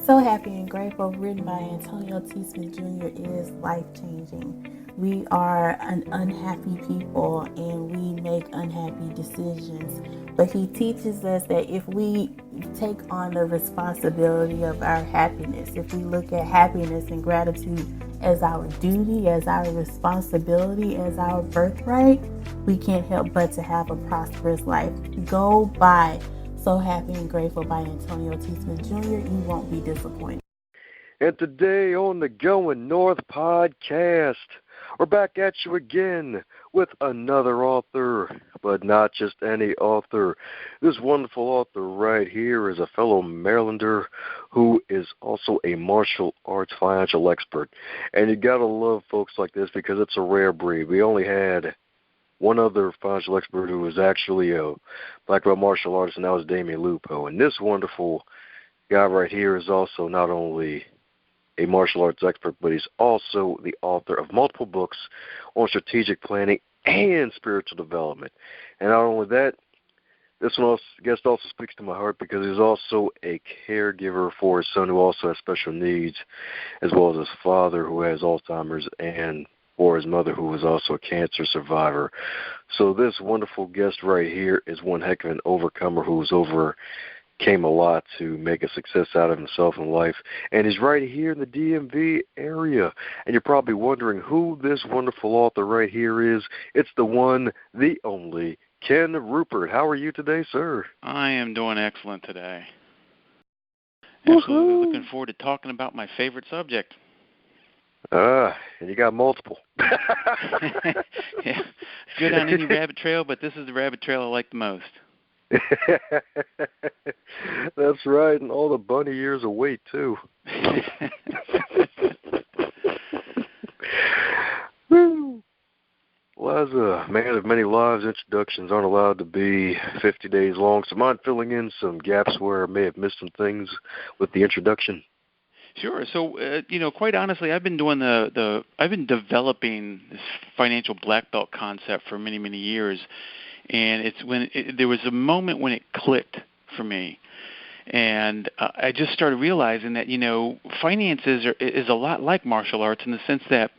So Happy and Grateful, written by Antonio T. Smith Jr., is life changing. We are an unhappy people and we make unhappy decisions. But he teaches us that if we take on the responsibility of our happiness, if we look at happiness and gratitude as our duty, as our responsibility, as our birthright, we can't help but to have a prosperous life. Go buy So Happy and Grateful by Antonio T. Smith Jr. You won't be disappointed. And today on the Going North podcast, we're back at you again with another author, but not just any author. This wonderful author right here is a fellow Marylander who is also a martial arts financial expert. And you got to love folks like this because it's a rare breed. We only had one other financial expert who was actually a black belt martial artist, and that was Damien Lupo. And this wonderful guy right here is also not only a martial arts expert, but he's also the author of multiple books on strategic planning and spiritual development. And not only that, this one guest also speaks to my heart because he's also a caregiver for his son who also has special needs, as well as his father who has Alzheimer's, and for his mother who was also a cancer survivor. So this wonderful guest right here is one heck of an overcomer who's overcame a lot to make a success out of himself in life. And he's right here in the DMV area. And you're probably wondering who this wonderful author right here is. It's the one, the only, Ken Rupert. How are you today, sir? I am doing excellent today. Absolutely looking forward to talking about my favorite subject. And you got multiple. Yeah, go down any rabbit trail, but this is the rabbit trail I like the most. That's right, and all the bunny ears await, too. Well, as a man of many lives, introductions aren't allowed to be 50 days long, so mind filling in some gaps where I may have missed some things with the introduction? Sure. So, quite honestly, I've been doing I've been developing this financial black belt concept for many, many years, and there was a moment when it clicked for me, and I just started realizing that finances is a lot like martial arts in the sense that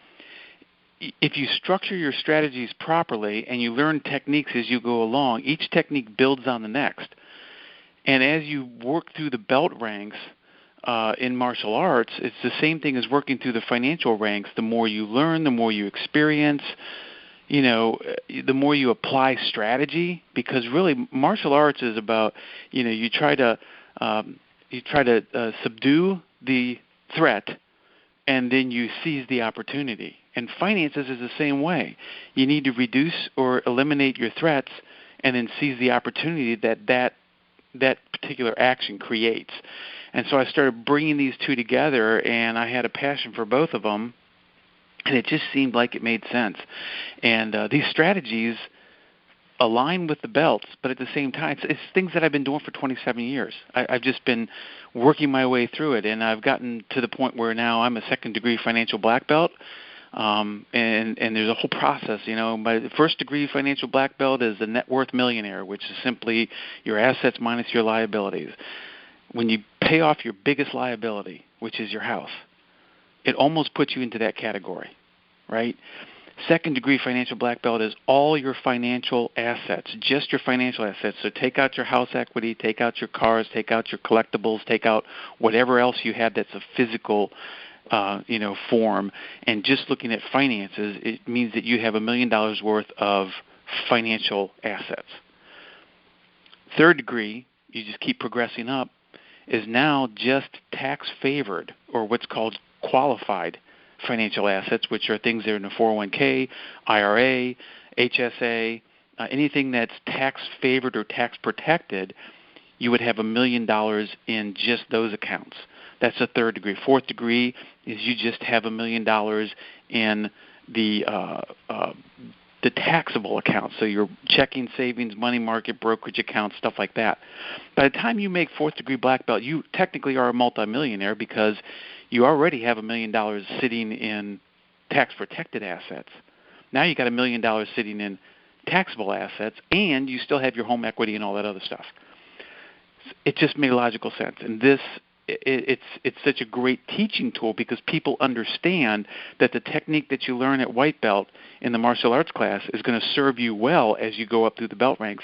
if you structure your strategies properly and you learn techniques as you go along, each technique builds on the next, and as you work through the belt ranks. In martial arts, it's the same thing as working through the financial ranks. The more you learn, the more you experience, the more you apply strategy, because really martial arts is about, you try to subdue the threat and then you seize the opportunity. And finances is the same way. You need to reduce or eliminate your threats and then seize the opportunity that particular action creates. And so I started bringing these two together, and I had a passion for both of them, and it just seemed like it made sense. And these strategies align with the belts, but at the same time, it's things that I've been doing for 27 years. I've just been working my way through it, and I've gotten to the point where now I'm a second-degree financial black belt, and there's a whole process. My first-degree financial black belt is the net worth millionaire, which is simply your assets minus your liabilities. When you pay off your biggest liability, which is your house, it almost puts you into that category, right? Second-degree financial black belt is all your financial assets, just your financial assets. So take out your house equity, take out your cars, take out your collectibles, take out whatever else you have that's a physical form. And just looking at finances, it means that you have $1 million worth of financial assets. Third degree, you just keep progressing up, is now just tax-favored, or what's called qualified financial assets, which are things that are in a 401k, IRA, HSA, anything that's tax-favored or tax-protected, you would have $1 million in just those accounts. That's a third degree. Fourth degree is you just have $1 million in the taxable accounts, so your checking, savings, money market, brokerage accounts, stuff like that. By the time you make fourth-degree black belt, you technically are a multimillionaire because you already have $1 million sitting in tax-protected assets. Now you got $1 million sitting in taxable assets, and you still have your home equity and all that other stuff. It just made logical sense, and this it's such a great teaching tool because people understand that the technique that you learn at white belt in the martial arts class is going to serve you well as you go up through the belt ranks.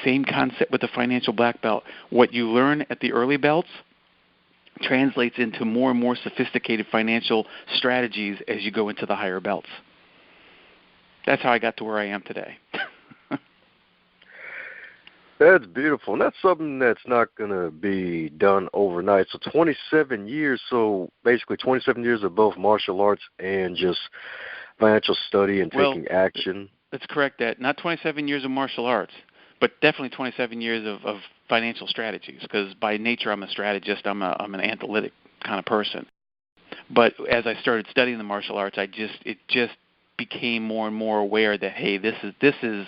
Same concept with the financial black belt. What you learn at the early belts translates into more and more sophisticated financial strategies as you go into the higher belts. That's how I got to where I am today. That's beautiful, and that's something that's not going to be done overnight. So 27 years, so basically 27 years of both martial arts and just financial study and taking action. Let's correct that. Not 27 years of martial arts, but definitely 27 years of financial strategies, because by nature I'm a strategist. I'm an analytic kind of person. But as I started studying the martial arts, it just became more and more aware that, hey, this is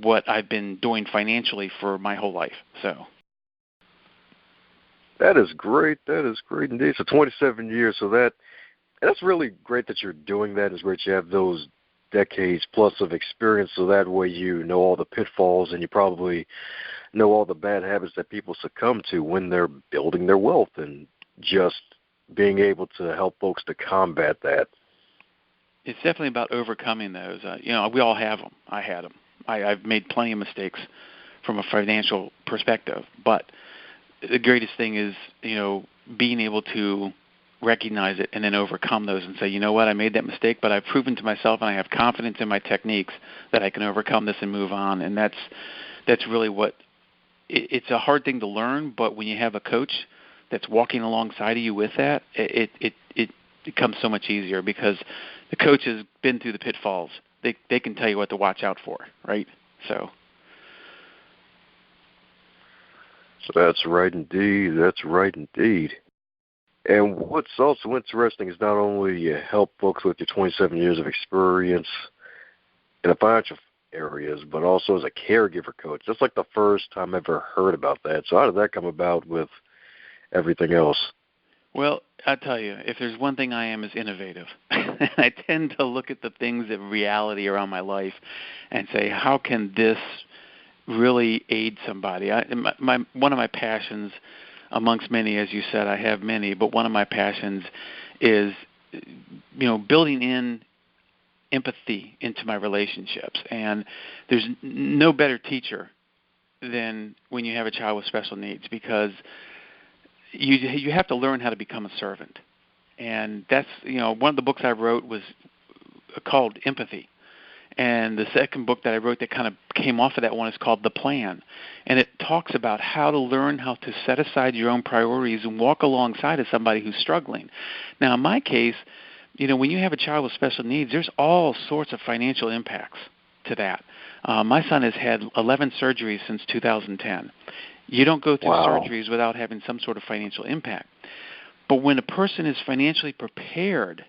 what I've been doing financially for my whole life. So that is great. That is great indeed. So 27 years. So that's really great that you're doing that. It's great you have those decades plus of experience, so that way you know all the pitfalls and you probably know all the bad habits that people succumb to when they're building their wealth, and just being able to help folks to combat that. It's definitely about overcoming those. We all have them. I had them. I've made plenty of mistakes from a financial perspective, but the greatest thing is, being able to recognize it and then overcome those and say, you know what, I made that mistake, but I've proven to myself and I have confidence in my techniques that I can overcome this and move on. And that's really what it's a hard thing to learn, but when you have a coach that's walking alongside of you with that, it becomes so much easier because the coach has been through the pitfalls. They can tell you what to watch out for, right? So that's right indeed. That's right indeed. And what's also interesting is not only you help folks with your 27 years of experience in the financial areas, but also as a caregiver coach. That's like the first time I ever heard about that. So how did that come about with everything else? Well, I'll tell you, if there's one thing I am is innovative. I tend to look at the things of reality around my life and say, how can this really aid somebody? One of my passions, amongst many, as you said, I have many, but one of my passions is, building in empathy into my relationships. And there's no better teacher than when you have a child with special needs, because you have to learn how to become a servant. And that's, one of the books I wrote was called Empathy. And the second book that I wrote that kind of came off of that one is called The Plan. And it talks about how to learn how to set aside your own priorities and walk alongside of somebody who's struggling. Now, in my case, when you have a child with special needs, there's all sorts of financial impacts to that. My son has had 11 surgeries since 2010. You don't go through surgeries without having some sort of financial impact. But when a person is financially prepared,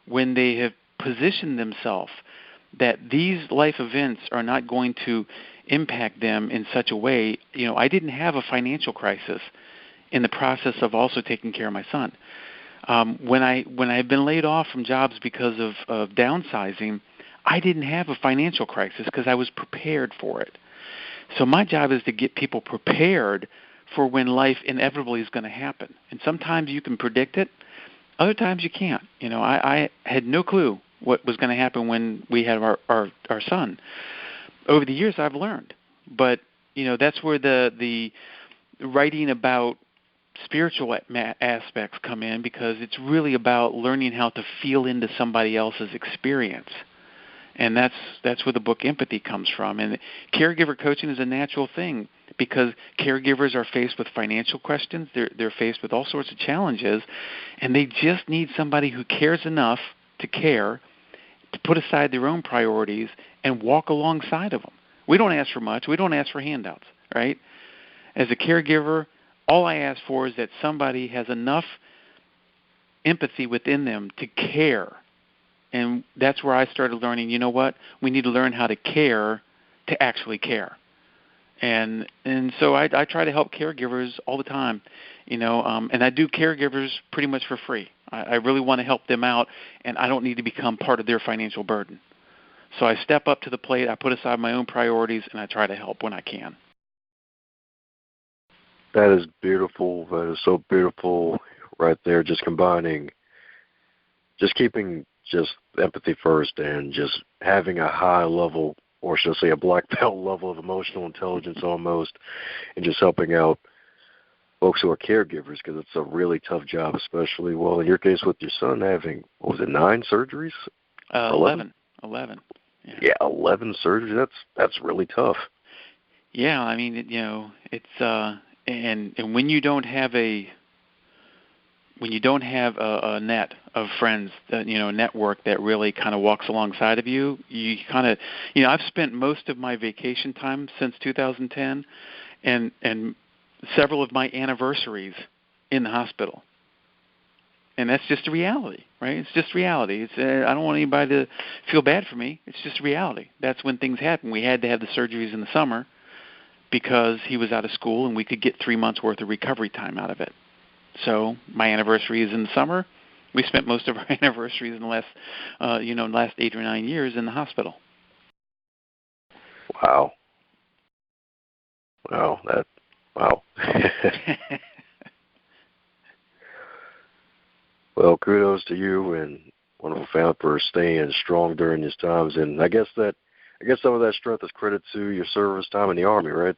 when they have positioned themselves that these life events are not going to impact them in such a way, I didn't have a financial crisis in the process of also taking care of my son. When I had been laid off from jobs because of downsizing, I didn't have a financial crisis because I was prepared for it. So my job is to get people prepared for when life inevitably is going to happen. And sometimes you can predict it, other times you can't. I had no clue what was going to happen when we had our son. Over the years, I've learned. But, that's where the writing about spiritual aspects come in, because it's really about learning how to feel into somebody else's experience. And that's where the book Empathy comes from. And caregiver coaching is a natural thing, because caregivers are faced with financial questions. They're faced with all sorts of challenges, and they just need somebody who cares enough to care, to put aside their own priorities and walk alongside of them. We don't ask for much. We don't ask for handouts, right? As a caregiver, all I ask for is that somebody has enough empathy within them to care. And that's where I started learning, we need to learn how to care to actually care. And so I try to help caregivers all the time, and I do caregivers pretty much for free. I really want to help them out, and I don't need to become part of their financial burden. So I step up to the plate, I put aside my own priorities, and I try to help when I can. That is beautiful. That is so beautiful right there, just combining, just keeping just empathy first and just having a high level, or should I say a black belt level of emotional intelligence almost, and just helping out folks who are caregivers, because it's a really tough job, especially, well, in your case with your son having, what was it, 9 surgeries? 11. Yeah, 11 surgeries. That's really tough. Yeah, I mean, it's and when you don't have a net of friends, a network that really kind of walks alongside of you, you kind of, I've spent most of my vacation time since 2010, and several of my anniversaries in the hospital. And that's just a reality, right? It's just reality. I don't want anybody to feel bad for me. It's just reality. That's when things happen. We had to have the surgeries in the summer because he was out of school, and we could get 3 months' worth of recovery time out of it. So my anniversary is in the summer. We spent most of our anniversaries in the last 8 or 9 years in the hospital. Wow. Wow. Well, kudos to you and wonderful family for staying strong during these times. And I guess some of that strength is credit to your service time in the Army, right?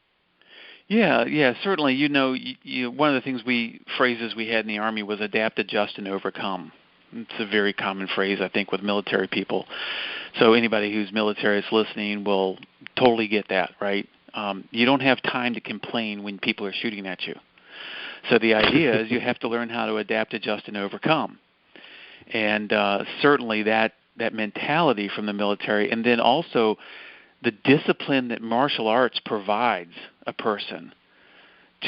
Yeah, certainly. One of the phrases we had in the Army was adapt, adjust, and overcome. It's a very common phrase, I think, with military people. So anybody who's military is listening will totally get that, right? You don't have time to complain when people are shooting at you. So the idea is you have to learn how to adapt, adjust, and overcome. And certainly that mentality from the military, and then also the discipline that martial arts provides a person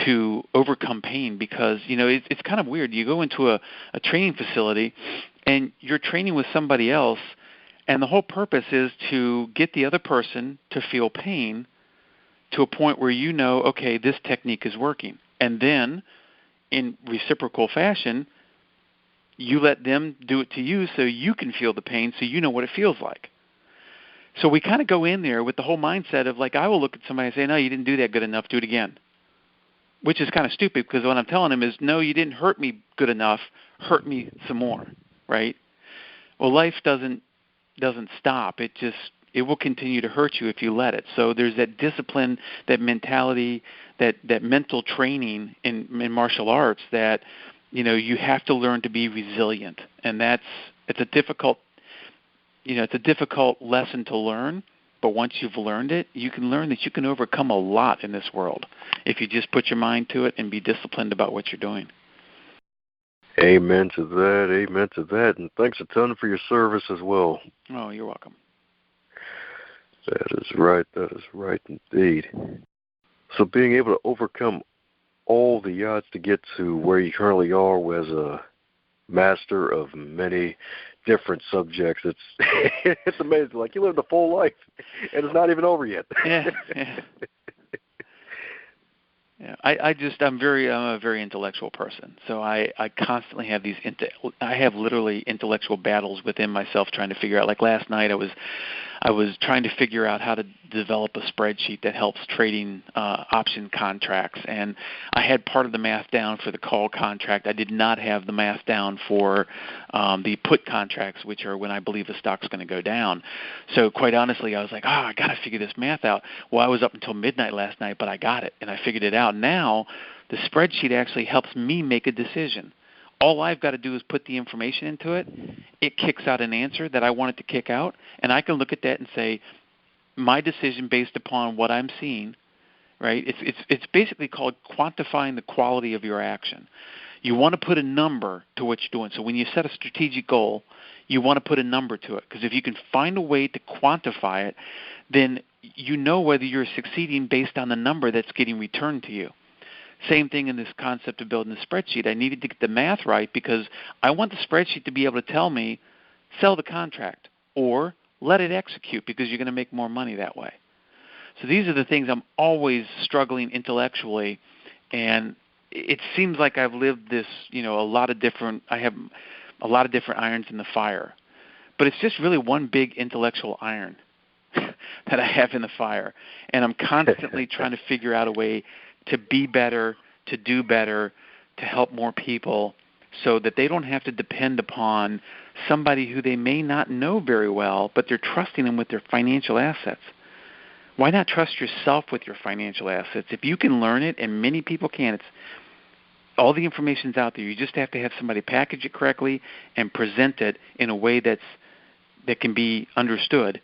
to overcome pain, because it's kind of weird. You go into a training facility and you're training with somebody else, and the whole purpose is to get the other person to feel pain to a point where okay, this technique is working. And then in reciprocal fashion, you let them do it to you so you can feel the pain, so you know what it feels like. So we kind of go in there with the whole mindset of, like, I will look at somebody and say, no, you didn't do that good enough, do it again. Which is kind of stupid, because what I'm telling them is, no, you didn't hurt me good enough, hurt me some more, right? Well, life doesn't stop. It will continue to hurt you if you let it. So there's that discipline, that mentality, that mental training in martial arts that, you have to learn to be resilient. And it's a difficult lesson to learn, but once you've learned it, you can learn that you can overcome a lot in this world if you just put your mind to it and be disciplined about what you're doing. Amen to that, and thanks a ton for your service as well. Oh, you're welcome. That is right indeed. So being able to overcome all the odds to get to where you currently are as a master of many different subjects, it's amazing. Like, you lived a full life, and it's not even over yet. Yeah. Yeah, I'm a very intellectual person. So I constantly have I have literally intellectual battles within myself trying to figure out. Like last night, I was trying to figure out how to develop a spreadsheet that helps trading option contracts, and I had part of the math down for the call contract. I did not have the math down for the put contracts, which are when I believe the stock's going to go down. So quite honestly, I was like, I got to figure this math out. Well, I was up until midnight last night, but I got it, and I figured it out. Now the spreadsheet actually helps me make a decision. All I've got to do is put the information into it. It kicks out an answer that I want it to kick out, and I can look at that and say, my decision based upon what I'm seeing, right? It's basically called quantifying the quality of your action. You want to put a number to what you're doing. So when you set a strategic goal, you want to put a number to it, because if you can find a way to quantify it, then you know whether you're succeeding based on the number that's getting returned to you. Same thing in this concept of building a spreadsheet. I needed to get the math right because I want the spreadsheet to be able to tell me, sell the contract or let it execute because you're going to make more money that way. So these are the things I'm always struggling intellectually, and it seems like I've lived this, I have a lot of different irons in the fire. But it's just really one big intellectual iron that I have in the fire. And I'm constantly trying to figure out a way to be better, to do better, to help more people, so that they don't have to depend upon somebody who they may not know very well, but they're trusting them with their financial assets. Why not trust yourself with your financial assets? If you can learn it, and many people can, all the information's out there. You just have to have somebody package it correctly and present it in a way that can be understood.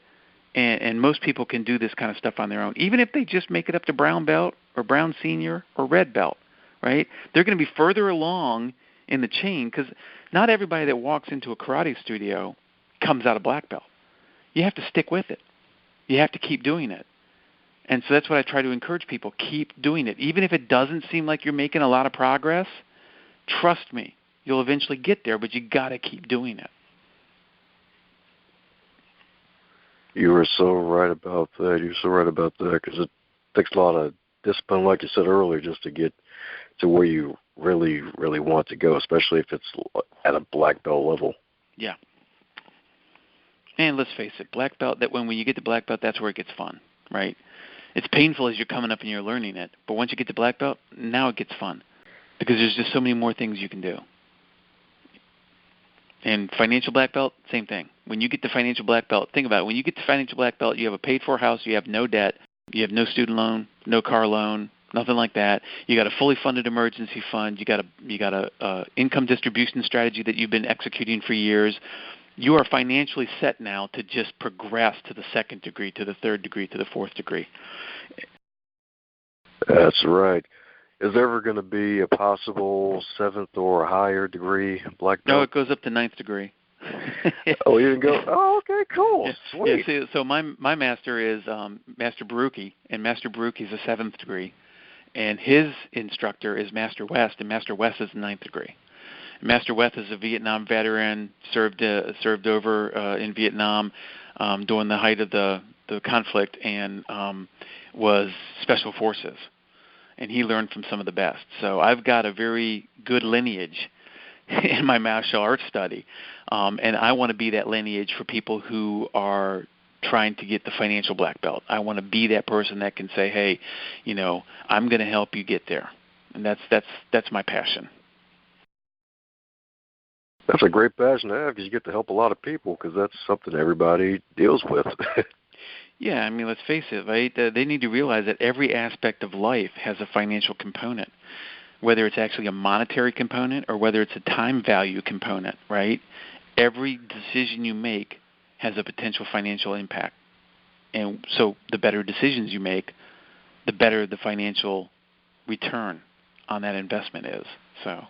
And most people can do this kind of stuff on their own, even if they just make it up to brown belt or brown senior or red belt, right? They're going to be further along in the chain, because not everybody that walks into a karate studio comes out of black belt. You have to stick with it. You have to keep doing it. And so that's what I try to encourage people. Keep doing it. Even if it doesn't seem like you're making a lot of progress, trust me, you'll eventually get there, but you got to keep doing it. You were so right about that. You're so right about that, because it takes a lot of discipline, like you said earlier, just to get to where you really, really want to go, especially if it's at a black belt level. Yeah. And let's face it, black belt, that when you get to black belt, that's where it gets fun, right? It's painful as you're coming up and you're learning it, but once you get to black belt, now it gets fun, because there's just so many more things you can do. And financial black belt, same thing. When you get to financial black belt, think about it. When you get to financial black belt, you have a paid-for house, you have no debt, you have no student loan, no car loan, nothing like that. You got a fully funded emergency fund. You got a income distribution strategy that you've been executing for years. You are financially set now to just progress to the second degree, to the third degree, to the fourth degree. That's right. Is there ever going to be a possible seventh or higher degree black belt? No, it goes up to ninth degree. Oh, you can go. Oh, okay, cool, yeah, sweet. Yeah, so my master is Master Baruki, and Master Baruki is a seventh degree, and his instructor is Master West, and Master West is the ninth degree. Master West is a Vietnam veteran, served over in Vietnam during the height of the conflict, and was Special Forces. And he learned from some of the best. So I've got a very good lineage in my martial arts study, and I want to be that lineage for people who are trying to get the financial black belt. I want to be that person that can say, hey, I'm going to help you get there. And that's my passion. That's a great passion to have, because you get to help a lot of people, because that's something everybody deals with. Yeah, I mean, let's face it, right? They need to realize that every aspect of life has a financial component, whether it's actually a monetary component or whether it's a time value component, right? Every decision you make has a potential financial impact. And so the better decisions you make, the better the financial return on that investment is. So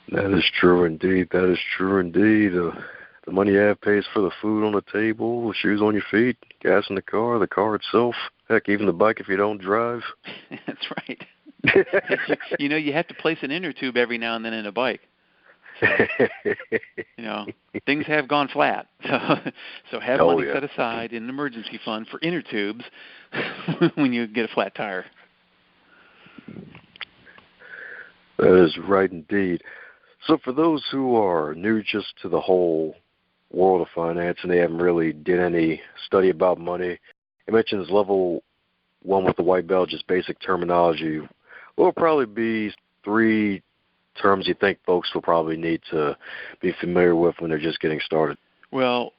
that is true indeed. That is true indeed. The money you have pays for the food on the table, the shoes on your feet, gas in the car itself, heck, even the bike if you don't drive. That's right. You have to place an inner tube every now and then in a bike. So, things have gone flat. So have money set aside in an emergency fund for inner tubes when you get a flat tire. That is right indeed. So for those who are new just to the whole world of finance and they haven't really did any study about money, it mentions level 1 with the white belt, just basic terminology. What will probably be 3 terms you think folks will probably need to be familiar with when they're just getting started? Well,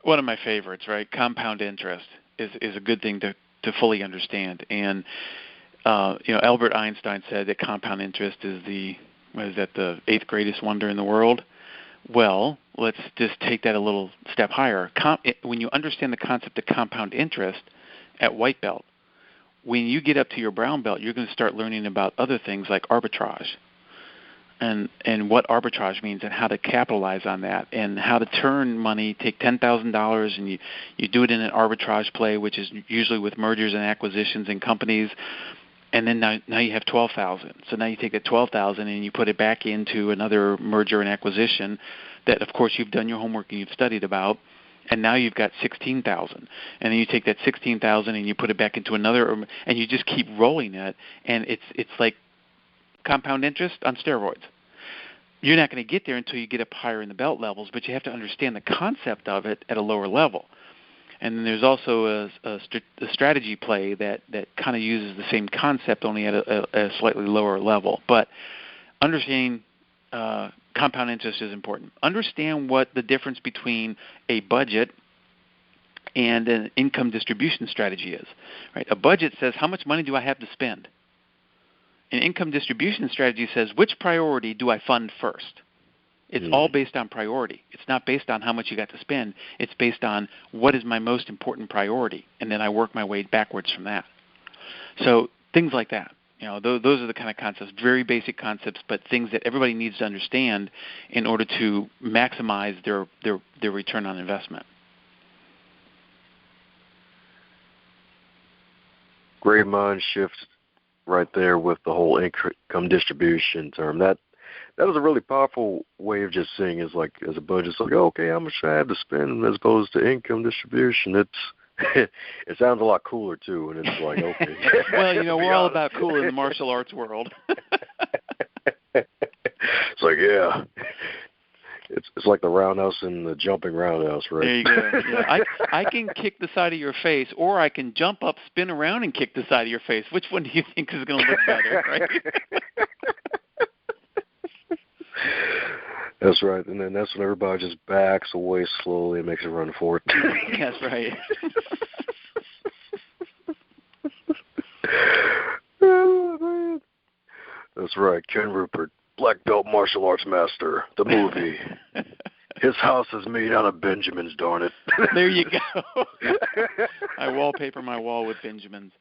one of my favorites, right? Compound interest is a good thing to fully understand. And Albert Einstein said that compound interest is the 8th greatest wonder in the world. Well, let's just take that a little step higher. When you understand the concept of compound interest at white belt, when you get up to your brown belt, you're going to start learning about other things like arbitrage and what arbitrage means and how to capitalize on that and how to turn money, take $10,000 and you do it in an arbitrage play, which is usually with mergers and acquisitions and companies. And then now you have $12,000. So now you take that $12,000 and you put it back into another merger and acquisition that, of course, you've done your homework and you've studied about. And now you've got $16,000. And then you take that $16,000 and you put it back into another, and you just keep rolling it. And it's like compound interest on steroids. You're not going to get there until you get up higher in the belt levels, but you have to understand the concept of it at a lower level. And then there's also a strategy play that kind of uses the same concept, only at a slightly lower level. But understanding compound interest is important. Understand what the difference between a budget and an income distribution strategy is. Right? A budget says, how much money do I have to spend? An income distribution strategy says, which priority do I fund first? It's all based on priority. It's not based on how much you got to spend. It's based on what is my most important priority, and then I work my way backwards from that. So things like that. Those are the kind of concepts, very basic concepts, but things that everybody needs to understand in order to maximize their return on investment. Great mind shift right there with the whole income distribution term. That is a really powerful way of just seeing is like as a budget. It's like, okay, how much should I have to spend as opposed to income distribution? It sounds a lot cooler too, and it's like, okay. Well, we're all about cool in the martial arts world. It's like, yeah. It's like the roundhouse and the jumping roundhouse, right? There you go. Yeah. I can kick the side of your face, or I can jump up, spin around, and kick the side of your face. Which one do you think is going to look better, right? That's right, and then that's when everybody just backs away slowly and makes a run for it. That's right. Oh, man. That's right, Ken Rupert, Black Belt Martial Arts Master, the movie. His house is made out of Benjamins, darn it. There you go. I wallpaper my wall with Benjamins.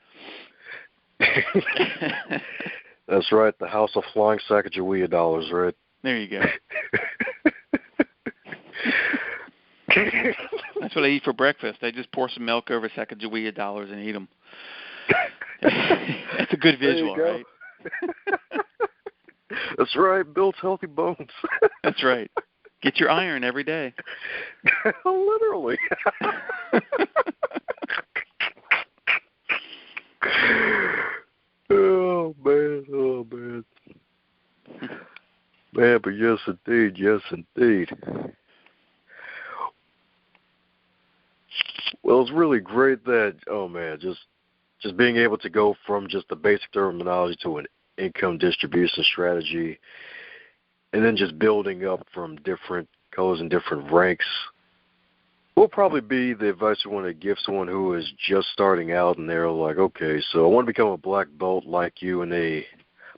That's right, the house of flying Sacagawea dollars, right? There you go. That's what I eat for breakfast. I just pour some milk over Sacagawea dollars and eat them. That's a good visual, right? That's right. Builds healthy bones. That's right. Get your iron every day. Literally. Oh, man. Oh, man. Man, but yes, indeed. Yes, indeed. Well, it's really great that, oh, man, just being able to go from just the basic terminology to an income distribution strategy and then just building up from different colors and different ranks will probably be the advice you want to give someone who is just starting out and they're like, okay, so I want to become a black belt like you, and they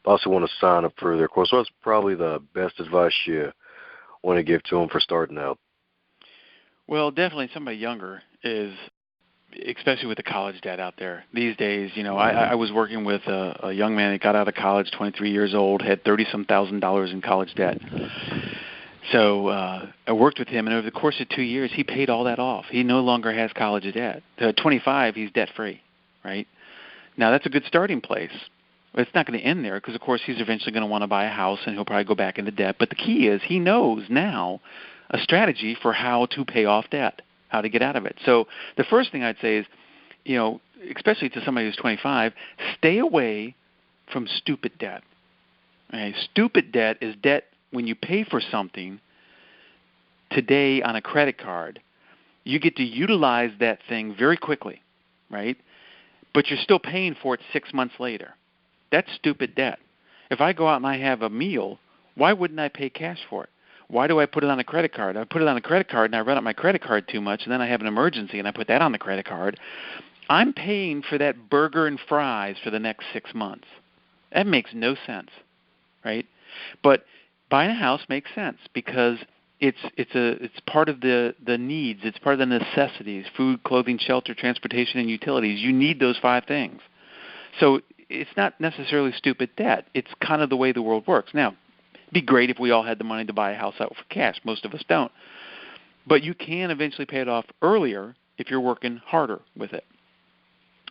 also want to sign up for their course. So that's probably the best advice you want to give to them for starting out. Well, definitely somebody younger is, especially with the college debt out there these days. I was working with a young man that got out of college, 23 years old, had $30-some thousand in college debt. So I worked with him, and over the course of 2 years, he paid all that off. He no longer has college debt. At 25, he's debt-free, right? Now, that's a good starting place. It's not going to end there because, of course, he's eventually going to want to buy a house, and he'll probably go back into debt. But the key is he knows now a strategy for how to pay off debt, how to get out of it. So the first thing I'd say is, especially to somebody who's 25, stay away from stupid debt. Okay? Stupid debt is debt when you pay for something today on a credit card. You get to utilize that thing very quickly, right? But you're still paying for it 6 months later. That's stupid debt. If I go out and I have a meal, why wouldn't I pay cash for it? Why do I put it on a credit card? I put it on a credit card and I run up my credit card too much, and then I have an emergency and I put that on the credit card. I'm paying for that burger and fries for the next 6 months. That makes no sense, right? But buying a house makes sense because it's part of the needs. It's part of the necessities: food, clothing, shelter, transportation, and utilities. You need those 5 things. So it's not necessarily stupid debt. It's kind of the way the world works. Now, it'd be great if we all had the money to buy a house out for cash. Most of us don't. But you can eventually pay it off earlier if you're working harder with it.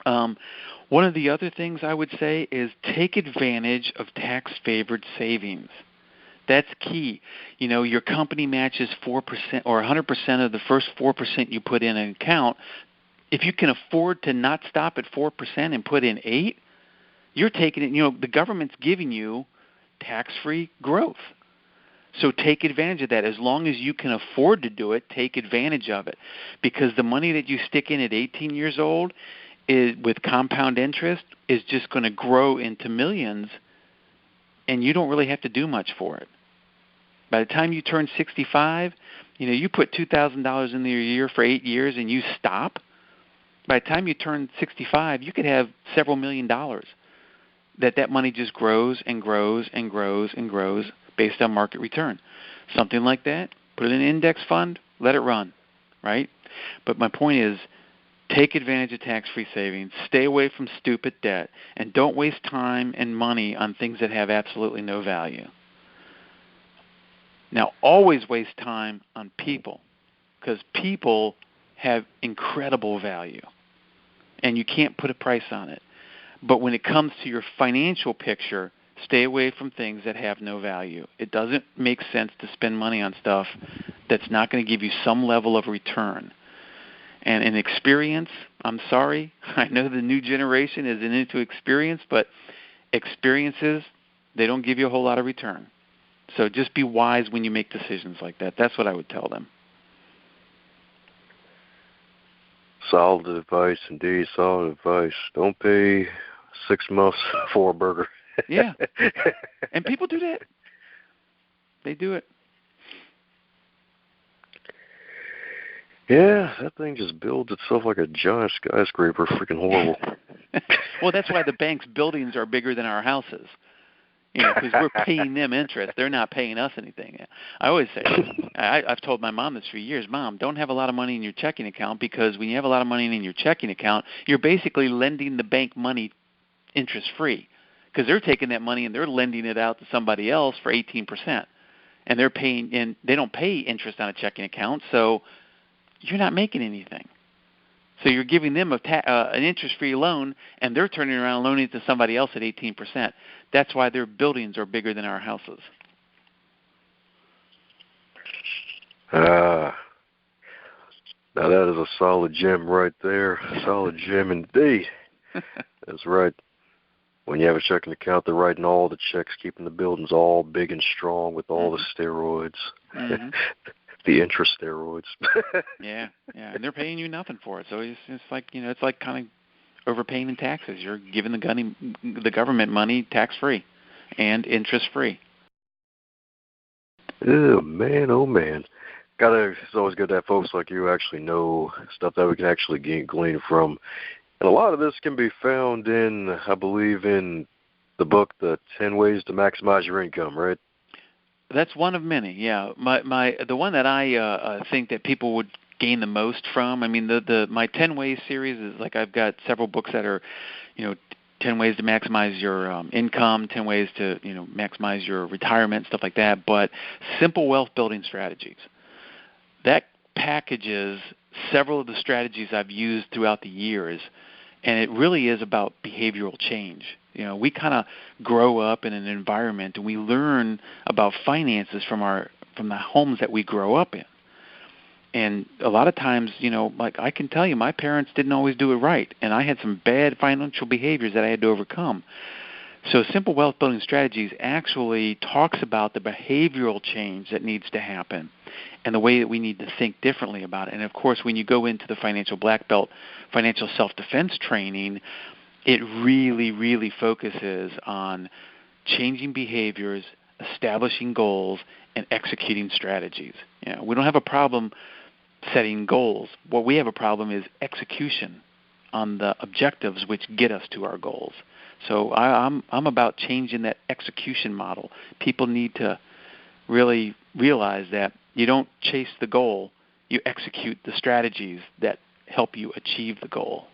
One of the other things I would say is take advantage of tax-favored savings. That's key. Your company matches 4% or 100% of the first 4% you put in an account. If you can afford to not stop at 4% and put in 8%, you're taking it. The government's giving you tax-free growth. So take advantage of that. As long as you can afford to do it, take advantage of it. Because the money that you stick in at 18 years old is, with compound interest, is just going to grow into millions, and you don't really have to do much for it. By the time you turn 65, you put $2,000 in there a year for 8 years and you stop. By the time you turn 65, you could have several $1 million. That money just grows and grows and grows and grows based on market return. Something like that, put it in an index fund, let it run, right? But my point is, take advantage of tax-free savings, stay away from stupid debt, and don't waste time and money on things that have absolutely no value. Now, always waste time on people, because people have incredible value, and you can't put a price on it. But when it comes to your financial picture, stay away from things that have no value. It doesn't make sense to spend money on stuff that's not going to give you some level of return. And in experience, I'm sorry, I know the new generation isn't into experience, but experiences, they don't give you a whole lot of return. So just be wise when you make decisions like that. That's what I would tell them. Solid advice, indeed. Solid advice. Don't pay 6 months for a burger. Yeah. And people do that. They do it. Yeah, that thing just builds itself like a giant skyscraper. Freaking horrible. Well, that's why the bank's buildings are bigger than our houses. Because we're paying them interest. They're not paying us anything. I always say, I've told my mom this for years, Mom, don't have a lot of money in your checking account, because when you have a lot of money in your checking account, you're basically lending the bank money interest-free, because they're taking that money and they're lending it out to somebody else for 18%. And they're paying, and they don't pay interest on a checking account, so you're not making anything. So you're giving them an interest-free loan, and they're turning around and loaning it to somebody else at 18%. That's why their buildings are bigger than our houses. Now that is a solid gem right there. Solid gem indeed. That's right. When you have a checking account, they're writing all the checks, keeping the buildings all big and strong with all the steroids. Mm-hmm. The interest steroids. Yeah, and they're paying you nothing for it. So it's like, it's like kind of overpaying in taxes. You're giving the government money tax-free and interest-free. Oh man. It's always good to have folks like you actually know stuff that we can actually glean from. And a lot of this can be found in, I believe, in the book, The 10 Ways to Maximize Your Income, right? That's one of many, yeah. The one that I think that people would gain the most from, I mean, my 10 Ways series is like, I've got several books that are, 10 ways to maximize your income, 10 ways to, maximize your retirement, stuff like that. But simple wealth building strategies. That packages several of the strategies I've used throughout the years, and it really is about behavioral change. We kind of grow up in an environment, and we learn about finances from the homes that we grow up in. And a lot of times, like I can tell you, my parents didn't always do it right, and I had some bad financial behaviors that I had to overcome. So Simple Wealth Building Strategies actually talks about the behavioral change that needs to happen and the way that we need to think differently about it. And, of course, when you go into the Financial Black Belt, Financial Self-Defense training, it really, really focuses on changing behaviors, establishing goals, and executing strategies. We don't have a problem setting goals. What we have a problem is execution on the objectives which get us to our goals. So I'm about changing that execution model. People need to really realize that you don't chase the goal, you execute the strategies that help you achieve the goal.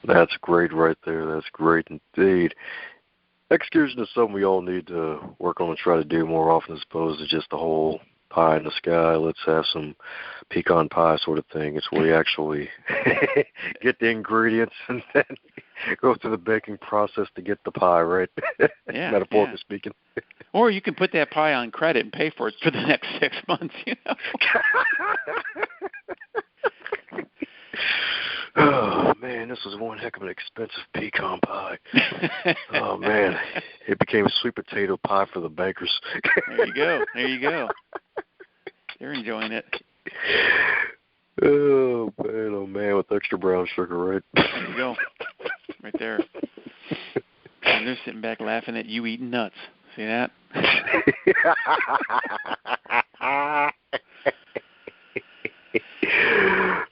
That's great right there. That's great indeed. Execution is something we all need to work on and try to do more often as opposed to just the whole pie in the sky, let's have some pecan pie sort of thing. It's where you actually get the ingredients and then go through the baking process to get the pie, right? Yeah, metaphorically speaking. Or you can put that pie on credit and pay for it for the next 6 months, Oh, man, this was one heck of an expensive pecan pie. Oh. Oh, man. It became sweet potato pie for the bakers. There you go. There you go. They're enjoying it. Oh, man, with extra brown sugar, right? There you go. Right there. And they're sitting back laughing at you eating nuts. See that?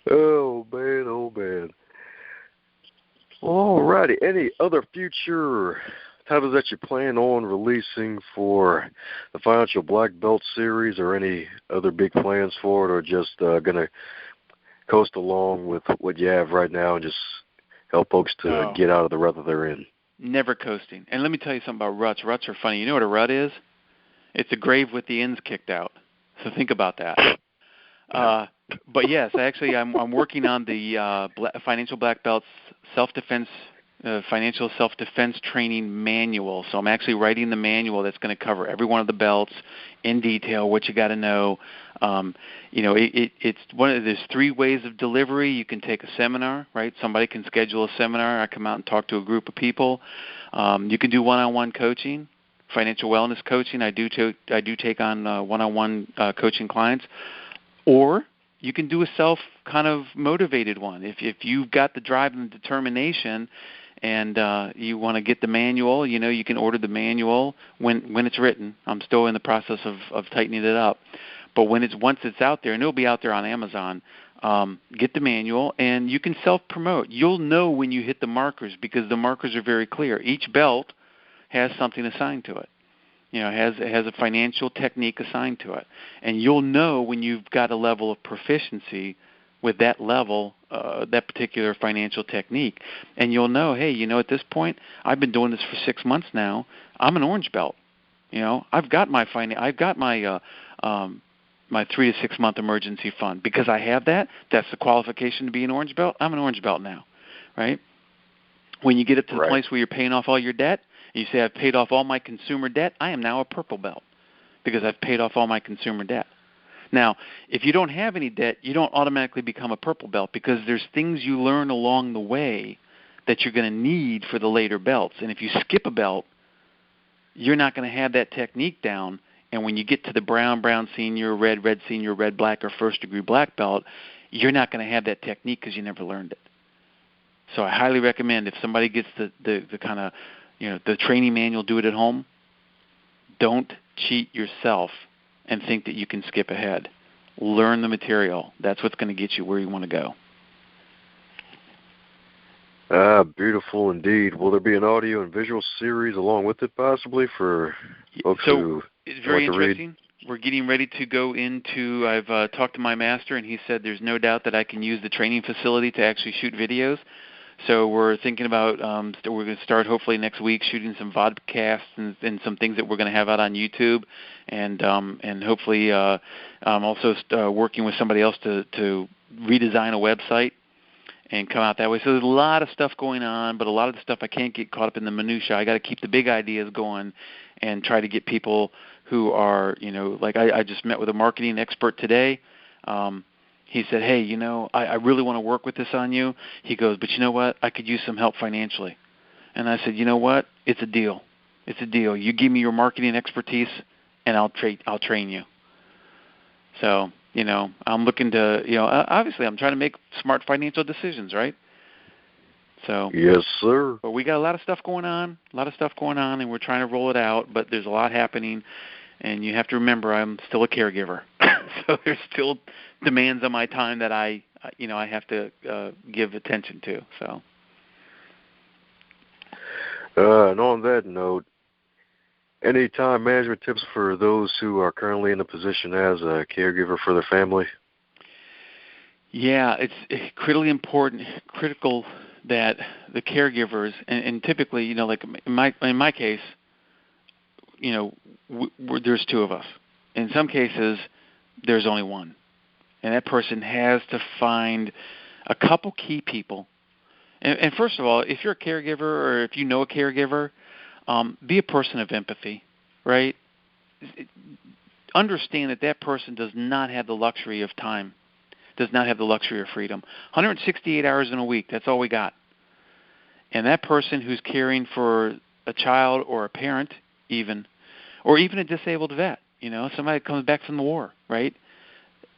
Oh, man, oh, man. All righty. Any other future titles that you plan on releasing for the Financial Black Belt series, or any other big plans for it, or just going to coast along with what you have right now and just help folks to get out of the rut that they're in? Never coasting. And let me tell you something about ruts. Ruts are funny. You know what a rut is? It's a grave with the ends kicked out. So think about that. But yes, actually, I'm working on the Financial Black Belt's self-defense, financial self-defense training manual. So I'm actually writing the manual that's going to cover every one of the belts in detail, what you got to know. It's there's 3 ways of delivery. You can take a seminar, right? Somebody can schedule a seminar. I come out and talk to a group of people. You can do one-on-one coaching, financial wellness coaching. I do take on one-on-one coaching clients, or you can do a self kind of motivated one. If you've got the drive and the determination, and you want to get the manual, you can order the manual when it's written. I'm still in the process of tightening it up. But once it's out there, and it'll be out there on Amazon, get the manual, and you can self-promote. You'll know when you hit the markers, because the markers are very clear. Each belt has something assigned to it. It has a financial technique assigned to it. And you'll know when you've got a level of proficiency with that level, that particular financial technique. And you'll know, hey, at this point, I've been doing this for 6 months now. I'm an orange belt. I've got my my 3 to 6 month emergency fund. Because I have that, that's the qualification to be an orange belt. I'm an orange belt now, right? When you get up to the place where you're paying off all your debt, and you say, I've paid off all my consumer debt, I am now a purple belt because I've paid off all my consumer debt. Now, if you don't have any debt, you don't automatically become a purple belt, because there's things you learn along the way that you're going to need for the later belts. And if you skip a belt, you're not going to have that technique down. And when you get to the brown senior, red senior, red black, or first-degree black belt, you're not going to have that technique because you never learned it. So I highly recommend, if somebody gets the kind of, the training manual, do it at home. Don't cheat yourself and think that you can skip ahead. Learn the material. That's what's going to get you where you want to go. Beautiful indeed. Will there be an audio and visual series along with it, possibly, for folks who it's very want to interesting. We're getting ready to go into, I've talked to my master, and he said there's no doubt that I can use the training facility to actually shoot videos. So we're thinking about, we're going to start hopefully next week shooting some vodcasts and some things that we're going to have out on YouTube, and hopefully I'm also working with somebody else to redesign a website and come out that way. So there's a lot of stuff going on, but a lot of the stuff I can't get caught up in the minutia. I got to keep the big ideas going and try to get people who are, like I just met with a marketing expert today. He said, hey, I really want to work with this on you. He goes, but you know what? I could use some help financially. And I said, you know what? It's a deal. It's a deal. You give me your marketing expertise, and I'll train you. So, I'm looking to, obviously I'm trying to make smart financial decisions, right? So yes, sir. But we got a lot of stuff going on, and we're trying to roll it out, but there's a lot happening, and you have to remember I'm still a caregiver. So there's still demands on my time that I have to give attention to. So. And on that note, any time management tips for those who are currently in a position as a caregiver for their family? Yeah, it's critical that the caregivers, and typically, like in my case, there's 2 of us. In some cases, there's only one. And that person has to find a couple key people. And first of all, if you're a caregiver or if you know a caregiver, be a person of empathy, right? Understand that person does not have the luxury of time, does not have the luxury of freedom. 168 hours in a week, that's all we got. And that person who's caring for a child or a parent even, or even a disabled vet, somebody that comes back from the war, right?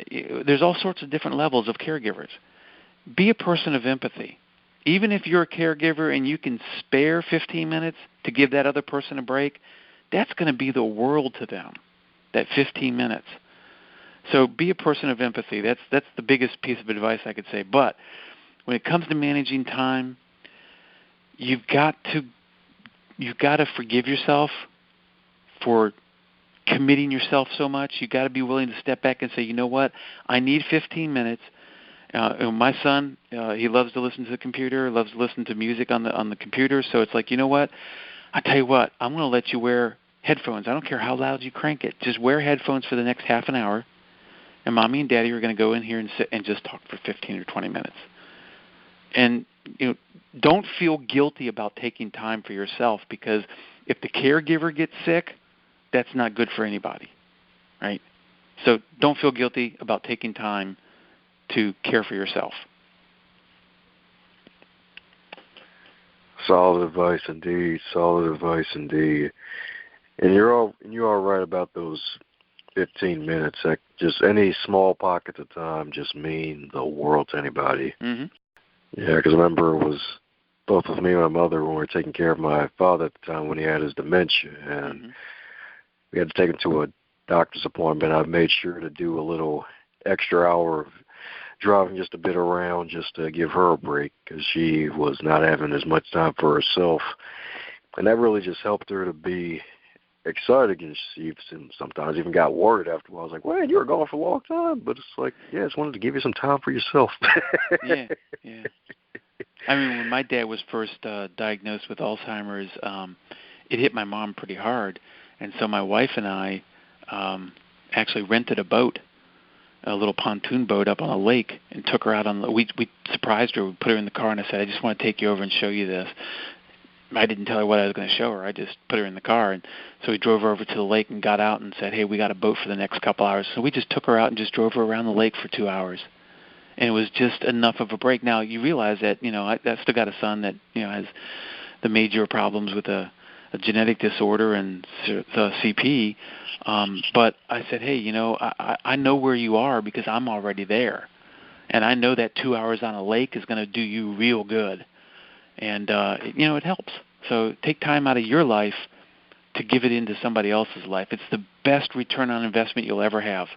There's all sorts of different levels of caregivers. Be a person of empathy. Even if you're a caregiver and you can spare 15 minutes to give that other person a break, that's going to be the world to them, that 15 minutes. So be a person of empathy. That's the biggest piece of advice I could say. But when it comes to managing time, you've got to forgive yourself for committing yourself so much. You've got to be willing to step back and say, you know what, I need 15 minutes. My son, he loves to listen to the computer, loves to listen to music on the computer. So it's like, you know what, I tell you what, I'm going to let you wear headphones. I don't care how loud you crank it. Just wear headphones for the next half an hour, and Mommy and Daddy are going to go in here and sit and just talk for 15 or 20 minutes. And don't feel guilty about taking time for yourself, because if the caregiver gets sick, that's not good for anybody, right? So don't feel guilty about taking time to care for yourself. Solid advice indeed. Solid advice indeed. And you're all right about those 15 minutes. Like, just any small pockets of time just mean the world to anybody. Mm-hmm. Yeah, because I remember it was both with me and my mother when we were taking care of my father at the time when he had his dementia, and we had to take him to a doctor's appointment. I made sure to do a little extra hour of driving just a bit around just to give her a break, because she was not having as much time for herself. And that really just helped her to be excited, and she sometimes even got worried after a while. I was like, well, you were gone for a long time. But it's like, yeah, I just wanted to give you some time for yourself. Yeah. I mean, when my dad was first diagnosed with Alzheimer's, it hit my mom pretty hard. And so my wife and I actually rented a boat, a little pontoon boat up on a lake, and took her out on the. We surprised her. We put her in the car, and I said, I just want to take you over and show you this. I didn't tell her what I was going to show her. I just put her in the car, and so we drove her over to the lake and got out and said, hey, we got a boat for the next couple hours. So we just took her out and just drove her around the lake for 2 hours, and it was just enough of a break. Now you realize that I still got a son that has the major problems with a genetic disorder and the CP. But I said, hey, I know where you are because I'm already there. And I know that 2 hours on a lake is going to do you real good. And, it helps. So take time out of your life to give it into somebody else's life. It's the best return on investment you'll ever have.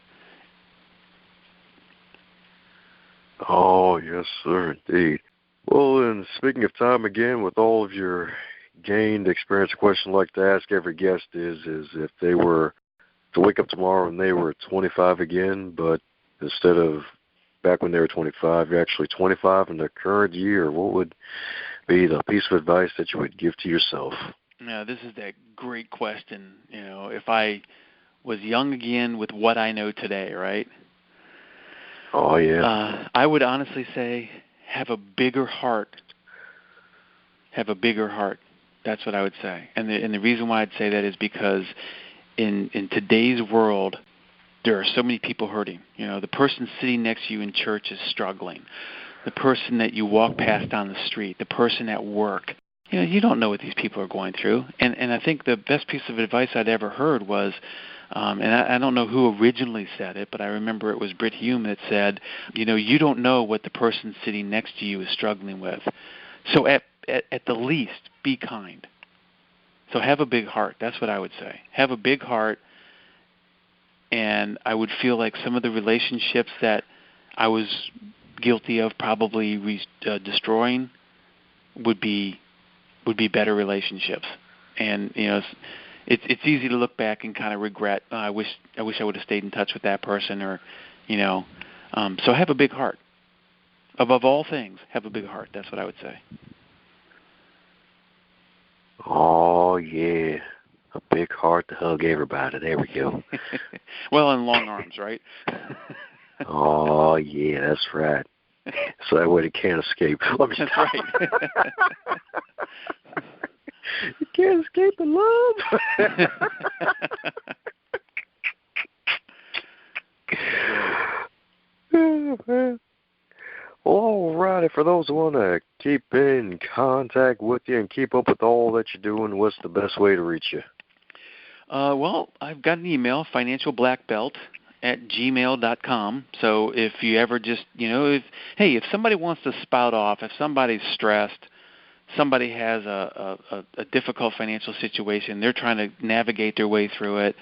Oh, yes, sir, indeed. Well, and speaking of time again, with all of your gained experience, a question I'd like to ask every guest is if they were to wake up tomorrow and they were 25 again, but instead of back when they were 25, you're actually 25 in the current year, what would be the piece of advice that you would give to yourself? Yeah, this is that great question. If I was young again with what I know today, right? Oh, yeah. I would honestly say have a bigger heart. Have a bigger heart. That's what I would say. And the reason why I'd say that is because in today's world, there are so many people hurting. The person sitting next to you in church is struggling. The person that you walk past on the street, the person at work. You don't know what these people are going through. And I think the best piece of advice I'd ever heard was, and I don't know who originally said it, but I remember it was Britt Hume that said, you don't know what the person sitting next to you is struggling with. So at the least, be kind. So have a big heart. That's what I would say. Have a big heart, and I would feel like some of the relationships that I was guilty of probably destroying would be better relationships. And it's easy to look back and kind of regret. I wish I would have stayed in touch with that person, or so have a big heart. Above all things, have a big heart. That's what I would say. Oh, yeah. A big heart to hug everybody. There we go. Well, and long arms, right? Oh, yeah, that's right. So that way they can't escape. Let me That's stop. right. You can't escape the love. All righty. For those who want to keep in contact with you and keep up with all that you're doing, what's the best way to reach you? Well, I've got an email, financialblackbelt@gmail.com. So if you ever just, if somebody wants to spout off, if somebody's stressed, somebody has a difficult financial situation, they're trying to navigate their way through it,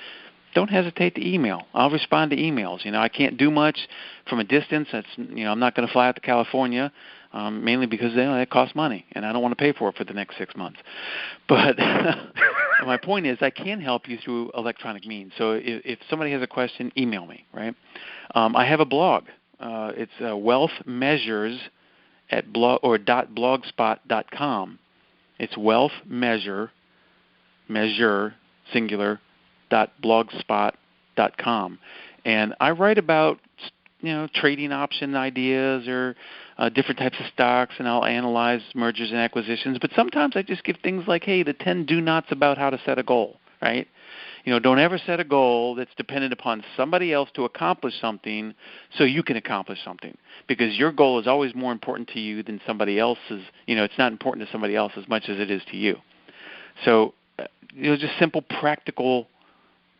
don't hesitate to email. I'll respond to emails. I can't do much from a distance. I'm not going to fly out to California, mainly because it costs money, and I don't want to pay for it for the next 6 months. But my point is, I can help you through electronic means. So if somebody has a question, email me. Right? I have a blog. It's Wealth Measures at .blogspot.com. It's Wealth Measure singular .blogspot.com, and I write about trading option ideas or different types of stocks, and I'll analyze mergers and acquisitions. But sometimes I just give things like, hey, the 10 do-nots about how to set a goal, right? Don't ever set a goal that's dependent upon somebody else to accomplish something so you can accomplish something, because your goal is always more important to you than somebody else's. It's not important to somebody else as much as it is to you. So, just simple, practical,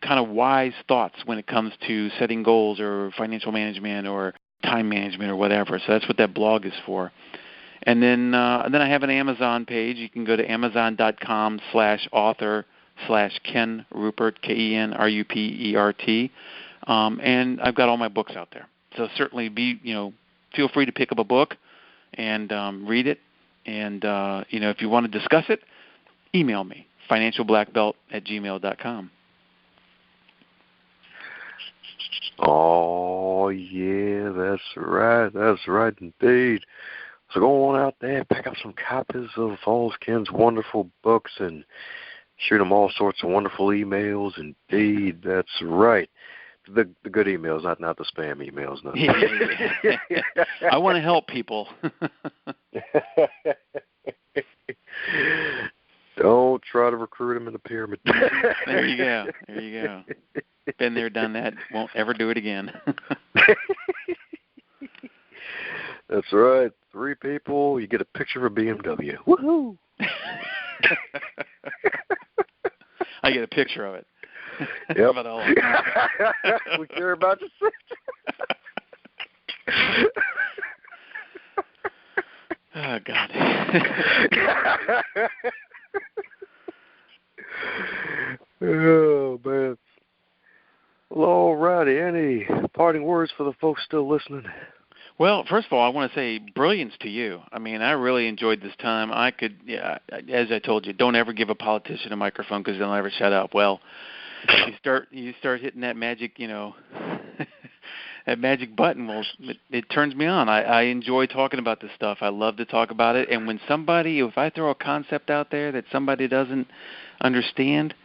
kind of wise thoughts when it comes to setting goals or financial management or time management or whatever. So that's what that blog is for. And then I have an Amazon page. You can go to amazon.com/author/Ken Rupert, KenRupert. And I've got all my books out there. So certainly feel free to pick up a book and read it. And, if you want to discuss it, email me, financialblackbelt@gmail.com. Oh, yeah, that's right indeed. So go on out there and pick up some copies of all Ken's wonderful books and shoot him all sorts of wonderful emails. Indeed, that's right. The good emails, not the spam emails. No. Yeah. I want to help people. Don't try to recruit them in the pyramid. There you go. Been there, done that. Won't ever do it again. That's right. 3 people, you get a picture of a BMW. Woohoo! I get a picture of it. Yep. About all we care about the Oh, God. Oh, man. Well, all righty. Any parting words for the folks still listening? Well, first of all, I want to say brilliance to you. I mean, I really enjoyed this time. As I told you, don't ever give a politician a microphone because they'll never shut up. Well, you start hitting that magic, that magic button. Well, it turns me on. I enjoy talking about this stuff. I love to talk about it. And if I throw a concept out there that somebody doesn't understand,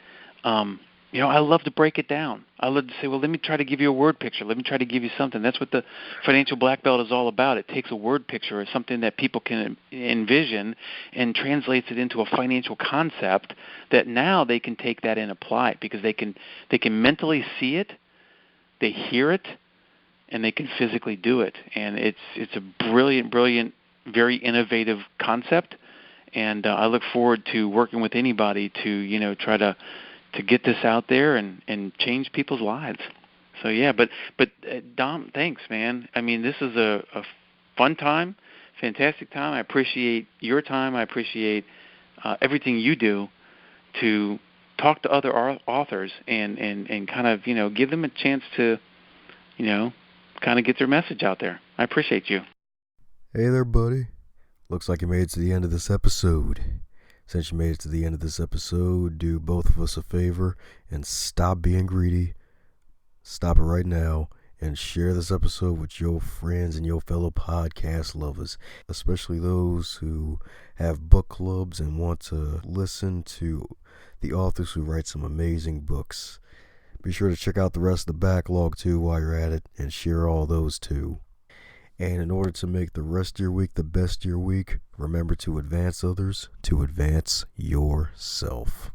I love to break it down. I love to say, well, let me try to give you a word picture. Let me try to give you something. That's what the financial black belt is all about. It takes a word picture or something that people can envision and translates it into a financial concept that now they can take that and apply it, because they can mentally see it, they hear it, and they can physically do it. And it's a brilliant, very innovative concept. And I look forward to working with anybody to try to get this out there and change people's lives. So yeah, but Dom, thanks, man. I mean, this is a fun time, fantastic time. I appreciate your time. I appreciate everything you do to talk to other authors and kind of give them a chance to kind of get their message out there. I appreciate you. Hey there, buddy. Looks like you made it to the end of this episode. Since you made it to the end of this episode, do both of us a favor and stop being greedy. Stop it right now and share this episode with your friends and your fellow podcast lovers, especially those who have book clubs and want to listen to the authors who write some amazing books. Be sure to check out the rest of the backlog too while you're at it and share all those too. And in order to make the rest of your week the best of your week, remember to advance others, to advance yourself.